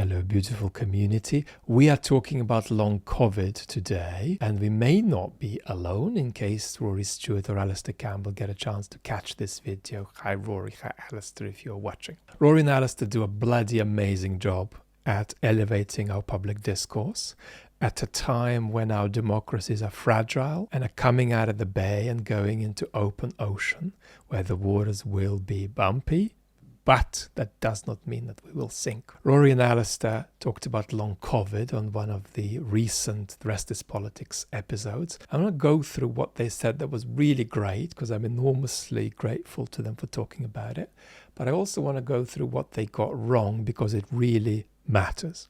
Hello, beautiful community. We are talking about long COVID today, and we may not be alone in case Rory Stewart or Alastair Campbell get a chance to catch this video. Hi, Rory. Hi, Alastair, if you're watching. Rory and Alastair do a bloody amazing job at elevating our public discourse at a time when our democracies are fragile and are coming out of the bay and going into open ocean where the waters will be bumpy. But that does not mean that we will sink. Rory and Alastair talked about long COVID on one of the recent The Rest is Politics episodes. I'm going to go through what they said that was really great because I'm enormously grateful to them for talking about it. But I also want to go through what they got wrong because it really matters.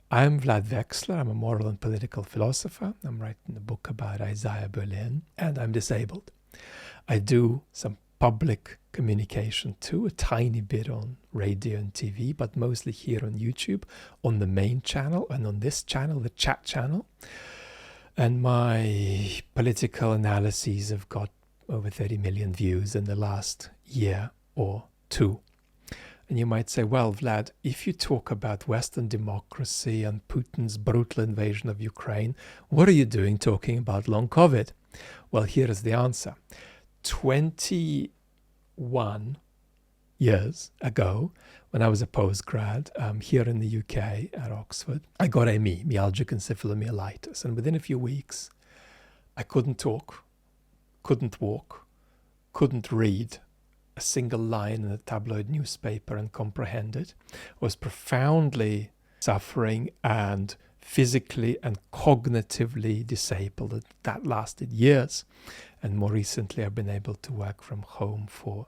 I'm Vlad Wexler. I'm a moral and political philosopher. I'm writing a book about Isaiah Berlin, and I'm disabled. I do some public communication too, a tiny bit on radio and TV, but mostly here on YouTube, on the main channel and on this channel, the chat channel. And my political analyses have got over 30 million views in the last year or two. And you might say, well, Vlad, if you talk about Western democracy and Putin's brutal invasion of Ukraine, what are you doing talking about long COVID? Well, here is the answer. 21 years ago, when I was a postgrad here in the UK at Oxford, I got ME, myalgic encephalomyelitis. And within a few weeks, I couldn't talk, couldn't walk, couldn't read a single line in a tabloid newspaper and comprehend it. I was profoundly suffering and physically and cognitively disabled. That lasted years. And more recently, I've been able to work from home for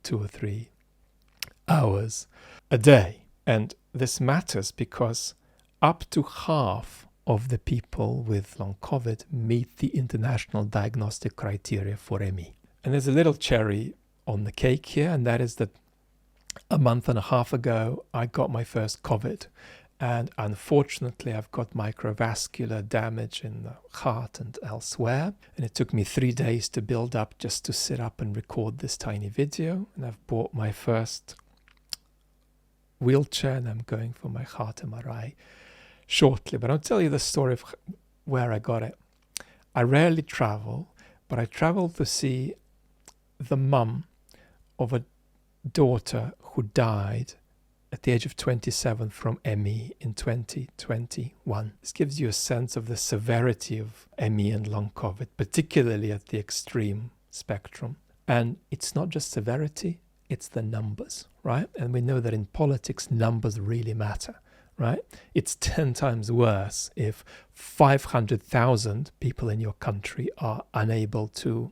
2 or 3 hours a day. And this matters because up to half of the people with long COVID meet the international diagnostic criteria for ME. And there's a little cherry on the cake here, and that is that a month and a half ago, I got my first COVID. And unfortunately, I've got microvascular damage in the heart and elsewhere. And it took me 3 days to build up just to sit up and record this tiny video. And I've bought my first wheelchair and I'm going for my heart MRI shortly. But I'll tell you the story of where I got it. I rarely travel, but I traveled to see the mum of a daughter who died at the age of 27 from ME in 2021. This gives you a sense of the severity of ME and long COVID, particularly at the extreme spectrum. And it's not just severity, it's the numbers, right? And we know that in politics, numbers really matter, right? It's 10 times worse if 500,000 people in your country are unable to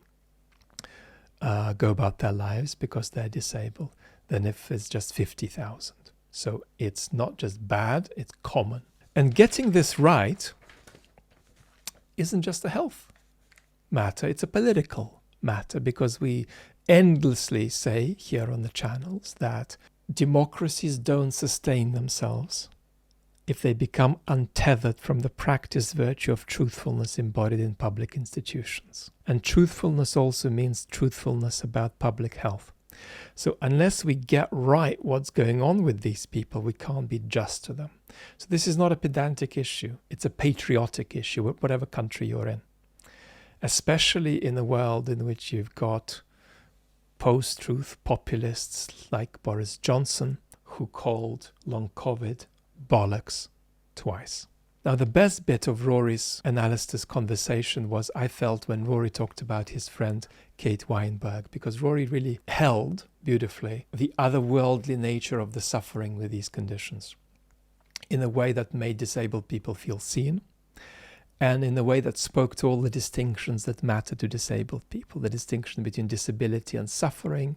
go about their lives because they're disabled than if it's just 50,000. So it's not just bad, it's common. And getting this right isn't just a health matter, it's a political matter, because we endlessly say here on the channels that democracies don't sustain themselves if they become untethered from the practice virtue of truthfulness embodied in public institutions. And truthfulness also means truthfulness about public health. So unless we get right what's going on with these people, we can't be just to them. So this is not a pedantic issue. It's a patriotic issue, whatever country you're in. Especially in a world in which you've got post-truth populists like Boris Johnson, who called long COVID bollocks twice. Now, the best bit of Rory's and Alastair's conversation was, I felt, when Rory talked about his friend Kate Weinberg, because Rory really held beautifully the otherworldly nature of the suffering with these conditions in a way that made disabled people feel seen, and in a way that spoke to all the distinctions that matter to disabled people, the distinction between disability and suffering,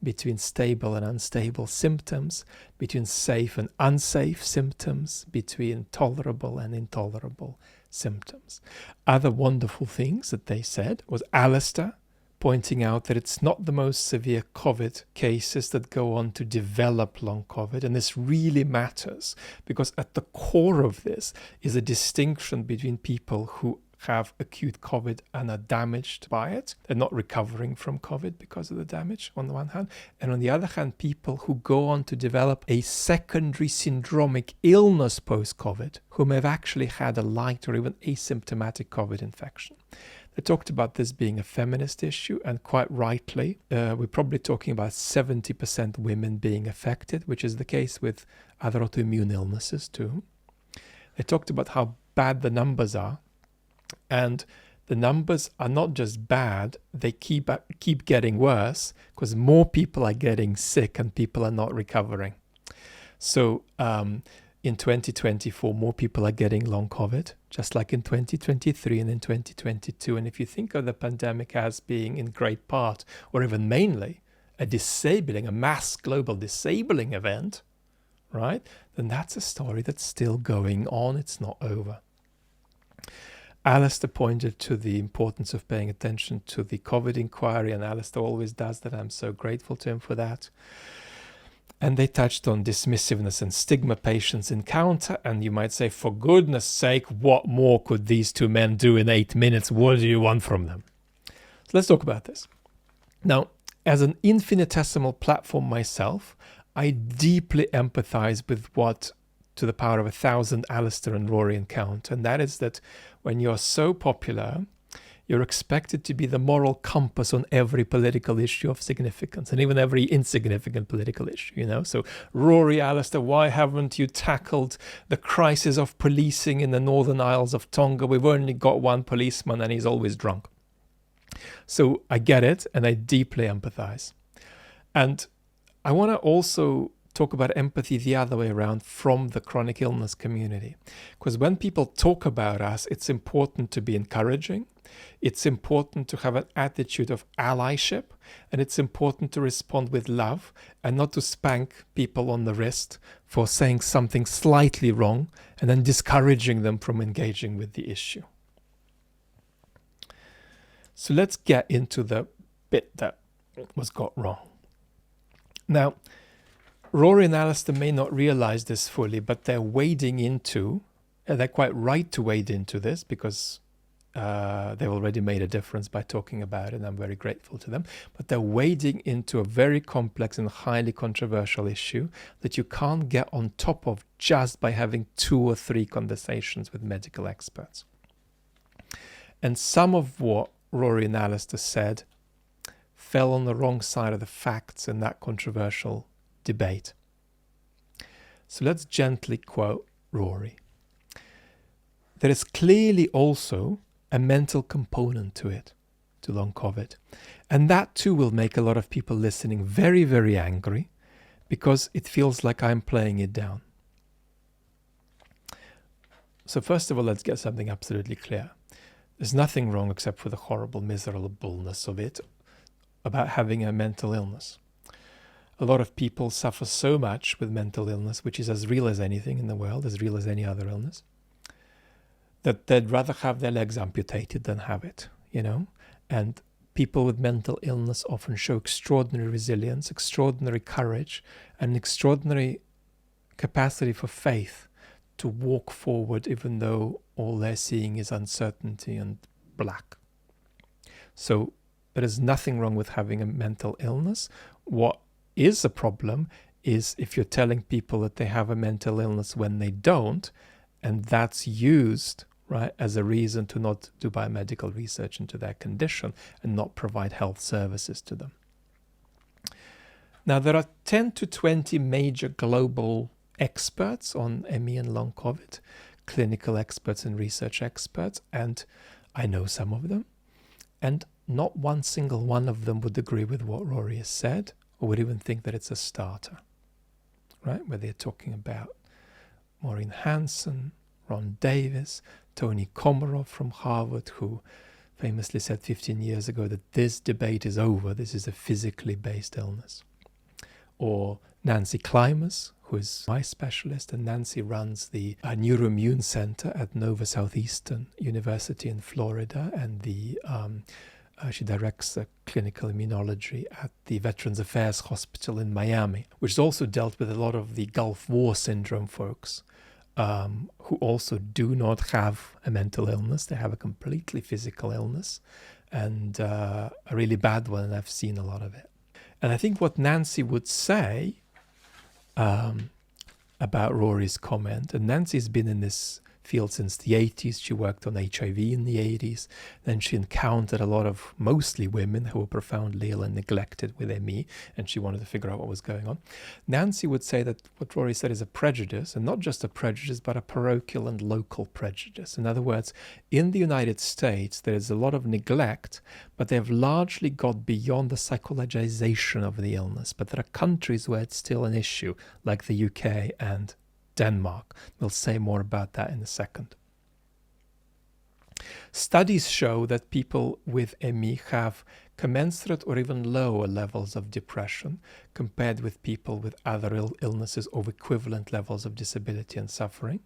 between stable and unstable symptoms, between safe and unsafe symptoms, between tolerable and intolerable symptoms. Other wonderful things that they said was Alastair pointing out that it's not the most severe COVID cases that go on to develop long COVID. And this really matters because at the core of this is a distinction between people who have acute COVID and are damaged by it. They're not recovering from COVID because of the damage on the one hand. And on the other hand, people who go on to develop a secondary syndromic illness post-COVID, who may have actually had a light or even asymptomatic COVID infection. They talked about this being a feminist issue, and quite rightly, we're probably talking about 70% women being affected, which is the case with other autoimmune illnesses too. They talked about how bad the numbers are, and the numbers are not just bad, they keep getting worse because more people are getting sick and people are not recovering. So in 2024, more people are getting long COVID, just like in 2023 and in 2022. And if you think of the pandemic as being in great part, or even mainly, a mass global disabling event, right, then that's a story that's still going on. It's not over. Alastair pointed to the importance of paying attention to the COVID inquiry, and Alastair always does that. I'm so grateful to him for that. And they touched on dismissiveness and stigma patients encounter. And you might say, for goodness sake, what more could these two men do in 8 minutes? What do you want from them? So let's talk about this. Now, as an infinitesimal platform myself, I deeply empathize with what to the power of 1,000 Alastair and Rory encounter. And that is that when you're so popular, you're expected to be the moral compass on every political issue of significance, and even every insignificant political issue, you know. So, Rory, Alastair, why haven't you tackled the crisis of policing in the Northern Isles of Tonga? We've only got one policeman and he's always drunk. So I get it, and I deeply empathize. And I want to also talk about empathy the other way around from the chronic illness community. Because when people talk about us, it's important to be encouraging. It's important to have an attitude of allyship, and it's important to respond with love and not to spank people on the wrist for saying something slightly wrong and then discouraging them from engaging with the issue. So let's get into the bit that was got wrong. Now, Rory and Alastair may not realize this fully, but they're wading into, and they're quite right to wade into this because they've already made a difference by talking about it, and I'm very grateful to them. But they're wading into a very complex and highly controversial issue that you can't get on top of just by having 2 or 3 conversations with medical experts. And some of what Rory and Alastair said fell on the wrong side of the facts in that controversial debate. So let's gently quote Rory. There is clearly also a mental component to it, to long COVID. And that too will make a lot of people listening very, very angry because it feels like I'm playing it down. So first of all, let's get something absolutely clear. There's nothing wrong except for the horrible miserableness of it about having a mental illness. A lot of people suffer so much with mental illness, which is as real as anything in the world, as real as any other illness, that they'd rather have their legs amputated than have it, you know? And people with mental illness often show extraordinary resilience, extraordinary courage, and extraordinary capacity for faith to walk forward even though all they're seeing is uncertainty and black. So there is nothing wrong with having a mental illness. What is a problem is if you're telling people that they have a mental illness when they don't, and that's used, right, as a reason to not do biomedical research into their condition and not provide health services to them. Now, there are 10 to 20 major global experts on ME and long COVID, clinical experts and research experts, and I know some of them, and not one single one of them would agree with what Rory has said, or would even think that it's a starter, right? Where they're talking about Maureen Hansen, Ron Davis, Tony Komaroff from Harvard, who famously said 15 years ago that this debate is over, this is a physically based illness. Or Nancy Klimas, who is my specialist, and Nancy runs the Neuroimmune Center at Nova Southeastern University in Florida, and she directs clinical immunology at the Veterans Affairs Hospital in Miami, which has also dealt with a lot of the Gulf War syndrome folks who also do not have a mental illness. They have a completely physical illness, and a really bad one, and I've seen a lot of it. And I think what Nancy would say about Rory's comment, and Nancy's been in this field since the 80s. She worked on HIV in the 80s. Then she encountered a lot of mostly women who were profoundly ill and neglected with ME, and she wanted to figure out what was going on. Nancy would say that what Rory said is a prejudice, and not just a prejudice, but a parochial and local prejudice. In other words, in the United States, there is a lot of neglect, but they have largely got beyond the psychologization of the illness. But there are countries where it's still an issue, like the UK and Denmark. We'll say more about that in a second. Studies show that people with ME have commensurate or even lower levels of depression compared with people with other illnesses of equivalent levels of disability and suffering.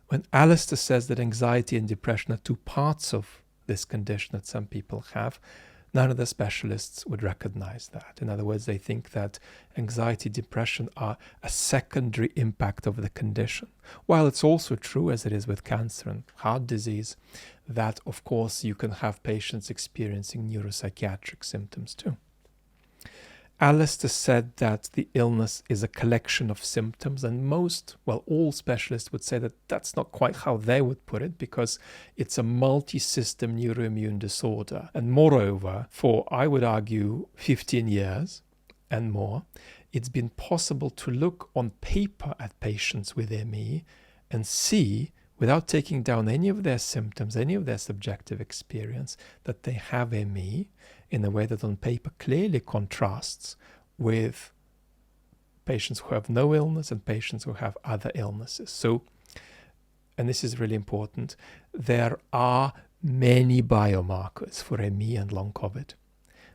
When Alastair says that anxiety and depression are two parts of this condition that some people have, none of the specialists would recognize that. In other words, they think that anxiety, depression are a secondary impact of the condition. While it's also true, as it is with cancer and heart disease, that of course you can have patients experiencing neuropsychiatric symptoms too. Alastair said that the illness is a collection of symptoms, and all specialists would say that that's not quite how they would put it, because it's a multi-system neuroimmune disorder. And moreover, for, I would argue, 15 years and more, it's been possible to look on paper at patients with ME and see, without taking down any of their symptoms, any of their subjective experience, that they have ME in a way that on paper clearly contrasts with patients who have no illness and patients who have other illnesses. So, and this is really important, there are many biomarkers for ME and long COVID.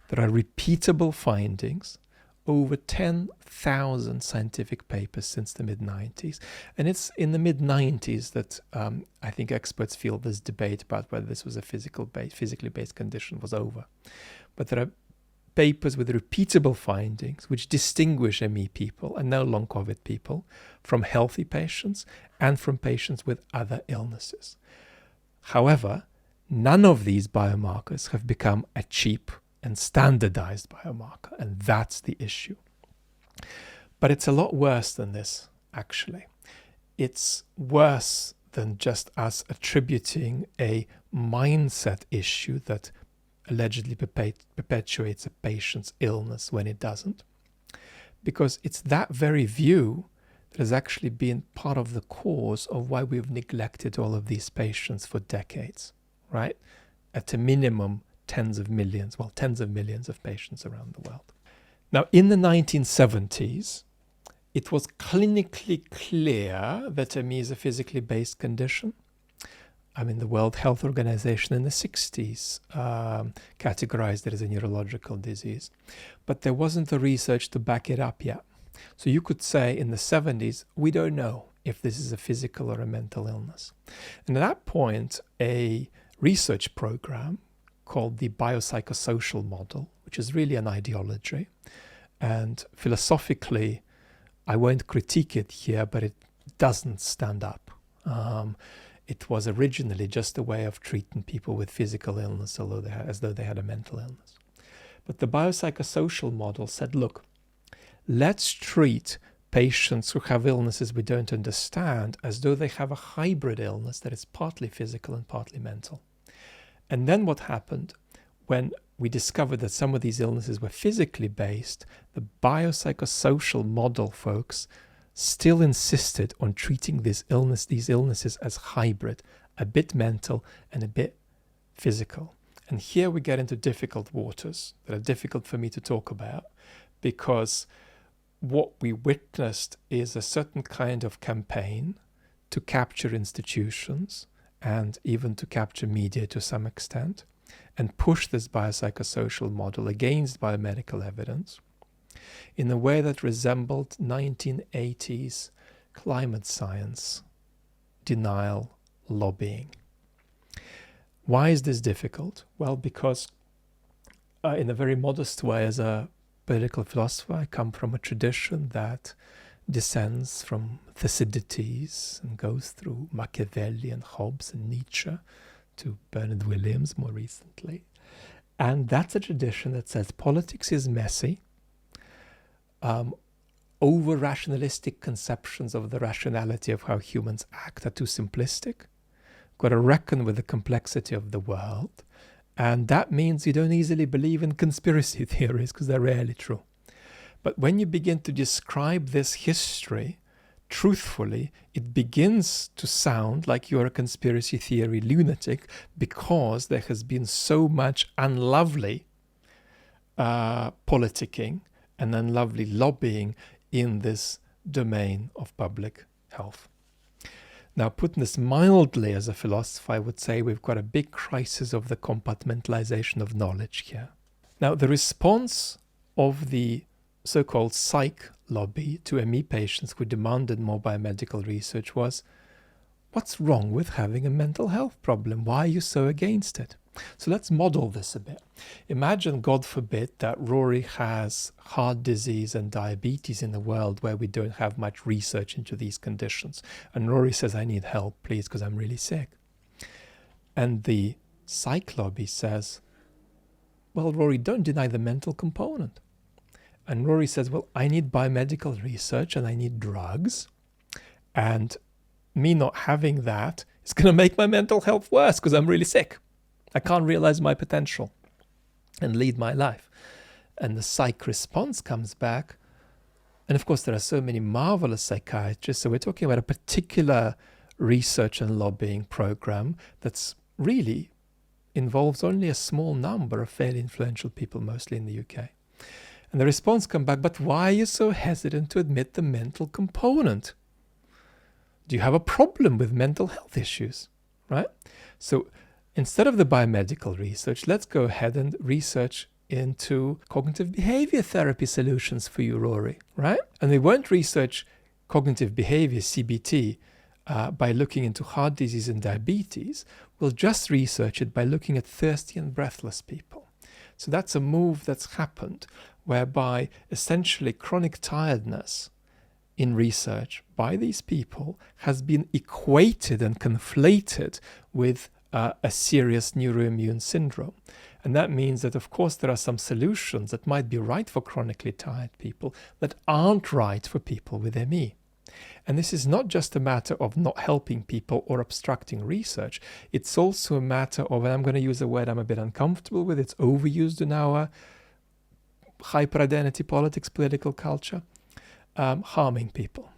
There are repeatable findings, over 10,000 scientific papers since the mid-90s. And it's in the mid-90s that I think experts feel this debate about whether this was a physically based condition was over. But there are papers with repeatable findings which distinguish ME people and now long COVID people from healthy patients and from patients with other illnesses. However, none of these biomarkers have become a cheap and standardized biomarker, and that's the issue. But it's a lot worse than this, actually. It's worse than just us attributing a mindset issue that allegedly perpetuates a patient's illness when it doesn't, because it's that very view that has actually been part of the cause of why we've neglected all of these patients for decades, right? At a minimum, tens of millions of patients around the world. Now, in the 1970s, it was clinically clear that ME is a physically based condition. I mean, the World Health Organization in the 60s categorized it as a neurological disease. But there wasn't the research to back it up yet. So you could say in the 70s, we don't know if this is a physical or a mental illness. And at that point, a research program called the BioPsychoSocial Model, which is really an ideology. And philosophically, I won't critique it here, but it doesn't stand up. It was originally just a way of treating people with physical illness, as though they had a mental illness. But the biopsychosocial model said, look, let's treat patients who have illnesses we don't understand as though they have a hybrid illness that is partly physical and partly mental. And then what happened when we discovered that some of these illnesses were physically based, the biopsychosocial model folks still insisted on treating these illnesses as hybrid, a bit mental and a bit physical. And here we get into difficult waters that are difficult for me to talk about, because what we witnessed is a certain kind of campaign to capture institutions and even to capture media to some extent, and push this biopsychosocial model against biomedical evidence in a way that resembled 1980s climate science denial lobbying. Why is this difficult? Well, because in a very modest way, as a political philosopher, I come from a tradition that descends from Thucydides and goes through Machiavelli and Hobbes and Nietzsche to Bernard Williams more recently. And that's a tradition that says politics is messy. Over-rationalistic conceptions of the rationality of how humans act are too simplistic. Got to reckon with the complexity of the world. And that means you don't easily believe in conspiracy theories because they're rarely true. But when you begin to describe this history truthfully, it begins to sound like you're a conspiracy theory lunatic because there has been so much unlovely politicking and unlovely lobbying in this domain of public health. Now, putting this mildly as a philosopher, I would say we've got a big crisis of the compartmentalization of knowledge here. Now, the response of the so-called psych lobby to ME patients who demanded more biomedical research was, what's wrong with having a mental health problem? Why are you so against it? So let's model this a bit. Imagine, God forbid, that Rory has heart disease and diabetes in a world where we don't have much research into these conditions. And Rory says, I need help, please, because I'm really sick. And the psych lobby says, well, Rory, don't deny the mental component. And Rory says, well, I need biomedical research and I need drugs. And me not having that is going to make my mental health worse because I'm really sick. I can't realize my potential and lead my life. And the psych response comes back. And of course, there are so many marvelous psychiatrists. So we're talking about a particular research and lobbying program that's really involves only a small number of fairly influential people, mostly in the UK. And the response comes back, but why are you so hesitant to admit the mental component? Do you have a problem with mental health issues, right? So instead of the biomedical research, let's go ahead and research into cognitive behavior therapy solutions for you, Rory, right? And we won't research cognitive behavior, CBT, by looking into heart disease and diabetes. We'll just research it by looking at thirsty and breathless people. So that's a move that's happened whereby essentially chronic tiredness in research by these people has been equated and conflated with a serious neuroimmune syndrome. And that means that, of course, there are some solutions that might be right for chronically tired people that aren't right for people with ME. And this is not just a matter of not helping people or obstructing research. It's also a matter of, and I'm going to use a word I'm a bit uncomfortable with, it's overused in our hyper-identity politics, political culture, harming people.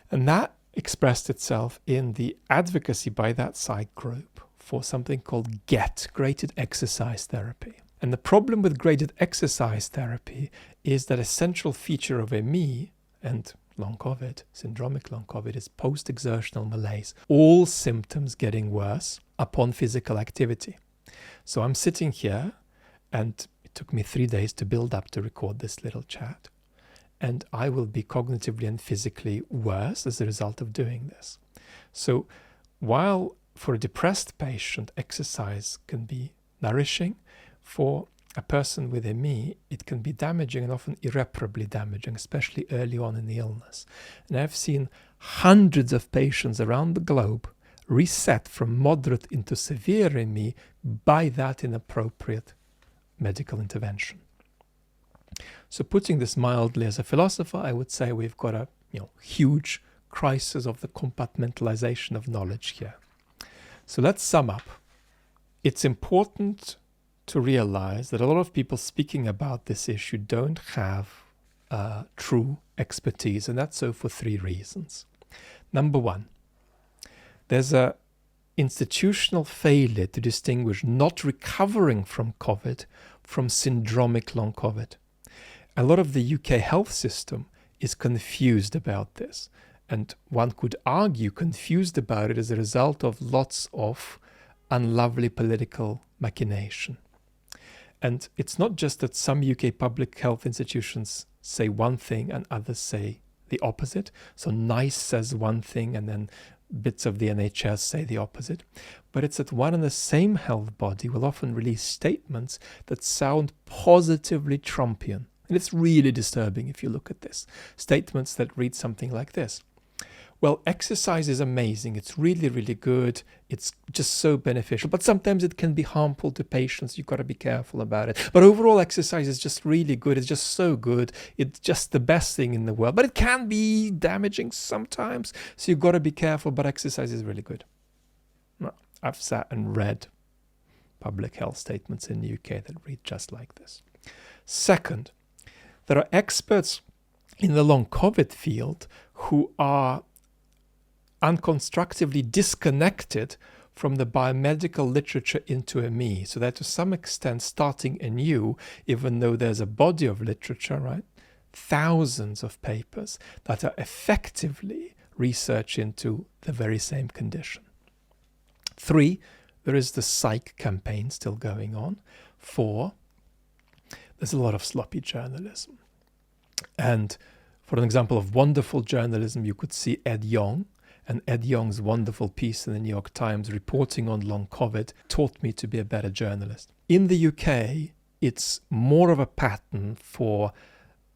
And that expressed itself in the advocacy by that side group for something called GET, graded exercise therapy. And the problem with graded exercise therapy is that a central feature of ME and long COVID, syndromic long COVID, is post-exertional malaise, all symptoms getting worse upon physical activity. So I'm sitting here, and it took me 3 days to build up to record this little chat. And I will be cognitively and physically worse as a result of doing this. So while for a depressed patient, exercise can be nourishing, for a person with ME, it can be damaging and often irreparably damaging, especially early on in the illness. And I've seen hundreds of patients around the globe reset from moderate into severe ME by that inappropriate medical intervention. So putting this mildly as a philosopher, I would say we've got a huge crisis of the compartmentalization of knowledge here. So let's sum up. It's important to realize that a lot of people speaking about this issue don't have true expertise, and that's so for 3 reasons. Number 1, there's a institutional failure to distinguish not recovering from COVID from syndromic long COVID. A lot of the UK health system is confused about this, and one could argue confused about it as a result of lots of unlovely political machination. And it's not just that some UK public health institutions say one thing and others say the opposite. So NICE says one thing and then bits of the NHS say the opposite. But it's that one and the same health body will often release statements that sound positively Trumpian. And it's really disturbing if you look at this. Statements that read something like this. Well, exercise is amazing. It's really, really good. It's just so beneficial. But sometimes it can be harmful to patients. You've got to be careful about it. But overall, exercise is just really good. It's just so good. It's just the best thing in the world. But it can be damaging sometimes. So you've got to be careful. But exercise is really good. I've sat and read public health statements in the UK that read just like this. Second, there are experts in the long COVID field who are unconstructively disconnected from the biomedical literature into ME. So they're to some extent starting anew, even though there's a body of literature, right? Thousands of papers that are effectively research into the very same condition. 3, there is the psych campaign still going on. 4, there's a lot of sloppy journalism. And for an example of wonderful journalism, you could see Ed Yong. And Ed Yong's wonderful piece in the New York Times reporting on long COVID taught me to be a better journalist. In the UK, it's more of a pattern for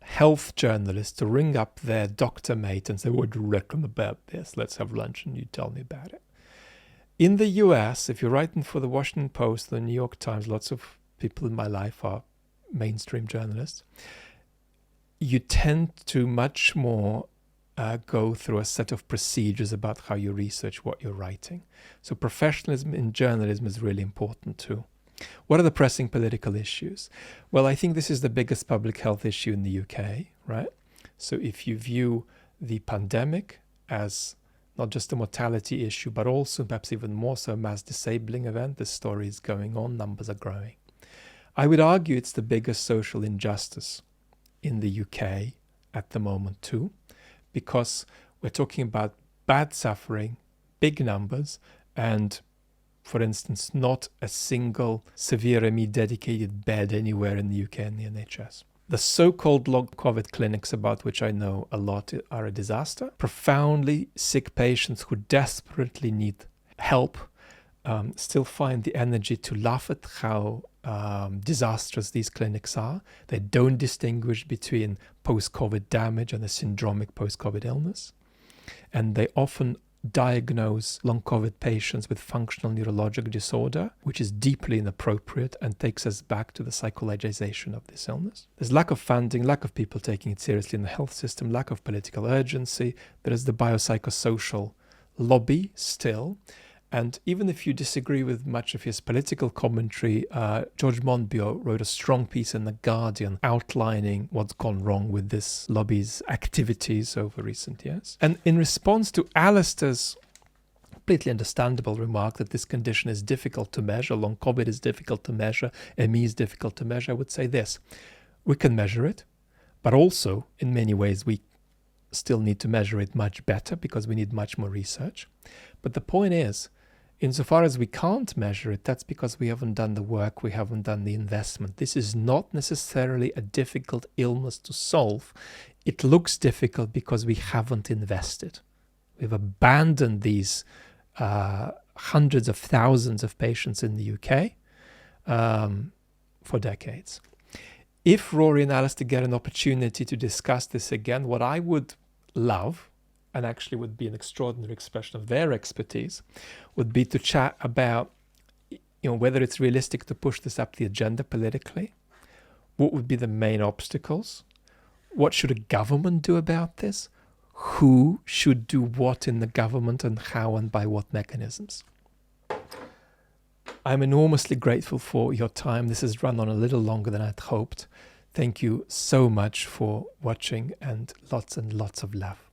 health journalists to ring up their doctor mate and say, what do you reckon about this? Let's have lunch and you tell me about it. In the US, if you're writing for the Washington Post, the New York Times, lots of people in my life are mainstream journalists, you tend to much more go through a set of procedures about how you research what you're writing. So professionalism in journalism is really important too. What are the pressing political issues? Well, I think this is the biggest public health issue in the UK, right? So if you view the pandemic as not just a mortality issue, but also perhaps even more so a mass disabling event, the story is going on, numbers are growing. I would argue it's the biggest social injustice in the UK at the moment too, because we're talking about bad suffering, big numbers, and, for instance, not a single severe ME dedicated bed anywhere in the UK in the NHS. The so-called long COVID clinics, about which I know a lot, are a disaster. Profoundly sick patients who desperately need help still find the energy to laugh at how disastrous these clinics are. They don't distinguish between post-COVID damage and a syndromic post-COVID illness. And they often diagnose long COVID patients with functional neurologic disorder, which is deeply inappropriate and takes us back to the psychologization of this illness. There's lack of funding, lack of people taking it seriously in the health system, lack of political urgency. There is the biopsychosocial lobby still. And even if you disagree with much of his political commentary, George Monbiot wrote a strong piece in The Guardian outlining what's gone wrong with this lobby's activities over recent years. And in response to Alastair's completely understandable remark that this condition is difficult to measure, long COVID is difficult to measure, ME is difficult to measure, I would say this: we can measure it, but also in many ways we still need to measure it much better because we need much more research. But the point is, insofar as we can't measure it, that's because we haven't done the work, we haven't done the investment. This is not necessarily a difficult illness to solve. It looks difficult because we haven't invested. We've abandoned these hundreds of thousands of patients in the UK for decades. If Rory and Alastair get an opportunity to discuss this again, what I would love, and actually would be an extraordinary expression of their expertise, would be to chat about, whether it's realistic to push this up the agenda politically. What would be the main obstacles? What should a government do about this? Who should do what in the government and how and by what mechanisms? I'm enormously grateful for your time. This has run on a little longer than I'd hoped. Thank you so much for watching, and lots of love.